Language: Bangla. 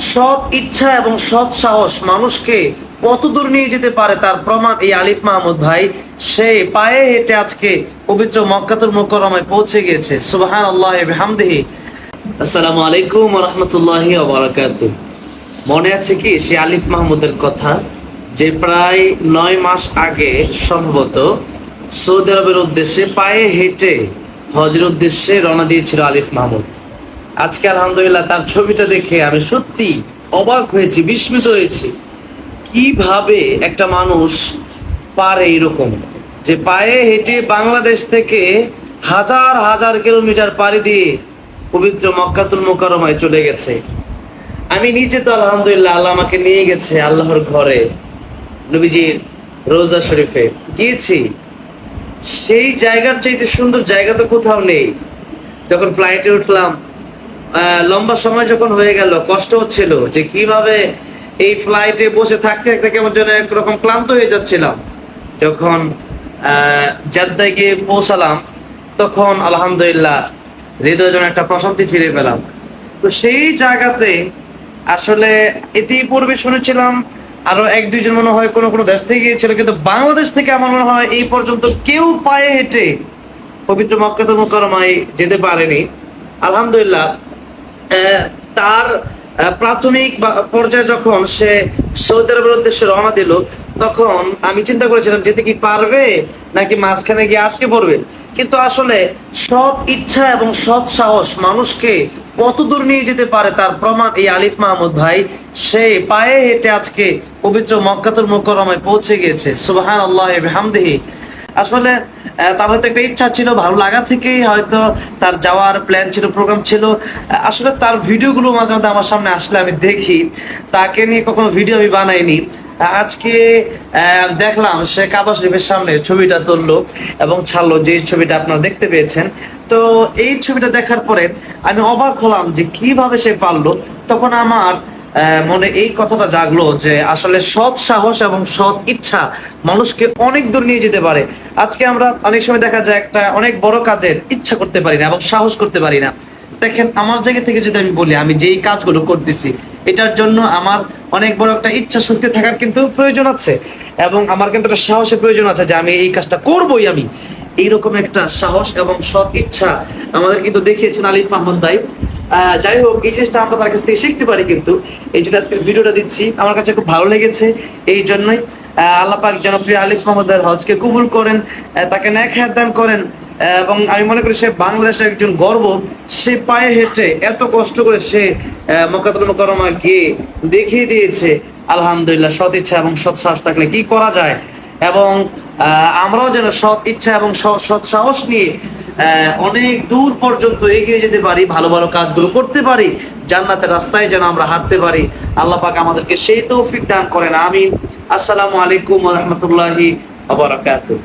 সৎ ইচ্ছা এবং সৎ সাহস মানুষকে কত দূর নিয়ে যেতে পারে তার প্রমাণ এই আলিফ মাহমুদ ভাই। সে পায়ে হেঁটে আজকে পবিত্র মক্কাতুল মুকাররমায় পৌঁছে গিয়েছে। সুবহানাল্লাহি ওয়া বিহামদিহি। আসসালামু আলাইকুম ওয়া রাহমাতুল্লাহি ওয়া বারাকাতুহু। মনে আছে কি সে আলিফ মাহমুদের কথা, যে প্রায় 9 মাস আগে সম্ভবত সৌদি আরবের উদ্দেশ্যে পায়ে হেঁটে হজের উদ্দেশ্যে রওনা দিয়েছিল আলিফ মাহমুদ। আজকে আলহামদুলিল্লাহ তার ছবিটা দেখে আমি সত্যি অবাক হয়েছি, বিস্মিত হয়েছি। কিভাবে একটা মানুষ পারে এরকম, যে পায়ে হেঁটে বাংলাদেশ থেকে হাজার হাজার কিলোমিটার পাড়ি দিয়ে পবিত্র মক্কাতুল মুকাররমায় চলে গেছে। আমি নিজে তো আলহামদুলিল্লাহ আল্লাহ আমাকে নিয়ে গেছে আল্লাহর ঘরে, নবীজির রোজা শরীফে গিয়েছি। সেই জায়গার চাইতে সুন্দর জায়গা তো কোথাও নেই। যখন ফ্লাইটে উঠলাম, লম্বা সময় যখন হয়ে গেল, কষ্ট হচ্ছিল যে কিভাবে এই ফ্লাইটে বসে থাকতে থাকতে কেমন যেন একরকম ক্লান্ত হয়ে যাচ্ছিলাম। যখন জেদ্দায় গিয়ে পৌঁছালাম তখন আলহামদুলিল্লাহ হৃদয় যেন একটা প্রশান্তি ফিরে পেলাম। তো সেই জায়গাতে আসলে ইতিপূর্বে শুনেছিলাম আরো 1-2 জন মনে হয় কোনো কোনো দেশ থেকে গিয়েছিল, কিন্তু বাংলাদেশ থেকে আমার মনে হয় এই পর্যন্ত কেউ পায়ে হেঁটে পবিত্র মক্কাতুল মুকাররমায় যেতে পারেনি। আলহামদুলিল্লাহ তার প্রাথমিক পর্যায়ে যখন সে সৌদি আরবের উদ্দেশ্যে রওনা দিল, তখন আমি চিন্তা করেছিলাম যেতে কি পারবে নাকি মাঝখানে গিয়ে আটকে পড়বে। কিন্তু আসলে সৎ ইচ্ছা এবং সৎ সাহস মানুষকে কত দূর নিয়ে যেতে পারে তার প্রমাণ এই আলিফ মাহমুদ ভাই। সে পায়ে হেঁটে আজকে পবিত্র মক্কাতুল মুকাররমায় পৌঁছে গিয়েছে। সুবহানাল্লাহি ওয়া বিহামদিহি। আসলে তার হয়তো একটা ইচ্ছা ছিল, ভালো লাগা থেকেই হয়তো তার যাওয়ার প্ল্যান ছিল, প্রোগ্রাম ছিল। আসলে তার ভিডিওগুলো মাঝে মাঝে আমার সামনে আসলে আমি দেখি, তাকে নিয়ে কখনো ভিডিও আমি বানাইনি। আজকে দেখলাম সে কাবা শরীফের সামনে ছবিটা তুললো এবং ছাড়লো, যে ছবিটা আপনারা দেখতে পেয়েছেন। তো এই ছবিটা দেখার পরে আমি অবাক হলাম যে কিভাবে সে পারলো। তখন আমার মনে এই কথাটা জাগলো যে আসলে সৎ সাহস এবং সৎ ইচ্ছা মানুষকে অনেক দূর নিয়ে যেতে পারে। আজকে আমরা অনেক সময় দেখা যায় একটা অনেক বড় কাজের ইচ্ছা করতে পারি না এবং সাহস করতে পারি না। দেখেন আমার জায়গা থেকে যদি আমি বলি, আমি যেই কাজগুলো করতেছি এটার জন্য আমার অনেক বড় একটা ইচ্ছা শক্তি থাকার কিন্তু প্রয়োজন আছে, এবং আমার কিন্তু একটা সাহসের প্রয়োজন আছে যে আমি এই কাজটা করবোই। আমি এইরকম একটা সাহস এবং সৎ ইচ্ছা আমাদের কিন্তু দেখিয়েছেন আলিফ মাহমুদ ভাই। যাই হোক, এই জিনিসটা আমরা তার কাছ থেকে শিখতে পারি, কিন্তু এই জন্য আজকে ভিডিওটা দিচ্ছি। আমার কাছে খুব ভালো লেগেছে, এই জন্যই আল্লাহ পাক জনপ্রিয় আলিফ মাহমুদের হজকে কবুল করেন, তাকে নেক হায়াত দান করেন। এবং আমি মনে করি সে বাংলাদেশের একজন গর্ব। সে পায়ে হেঁটে এত কষ্ট করে সে মক্কাতুল মুকাররমা গিয়ে দেখিয়ে দিয়েছে। আলহামদুলিল্লাহ, সৎ ইচ্ছা এবং সৎ সাহস থাকলে কি করা যায়, এবং আমরাও যেন সৎ ইচ্ছা এবং সৎ সাহস নিয়ে অনেক দূর পর্যন্ত এগিয়ে যেতে পারি, ভালো ভালো কাজগুলো করতে পারি, জান্নাতের রাস্তায় যেন আমরা হাঁটতে পারি। আল্লাহ পাক আমাদেরকে সেই তৌফিক দান করেন, আমিন। আসসালামু আলাইকুম ওয়া রাহমাতুল্লাহি ওয়া বারাকাতুহু।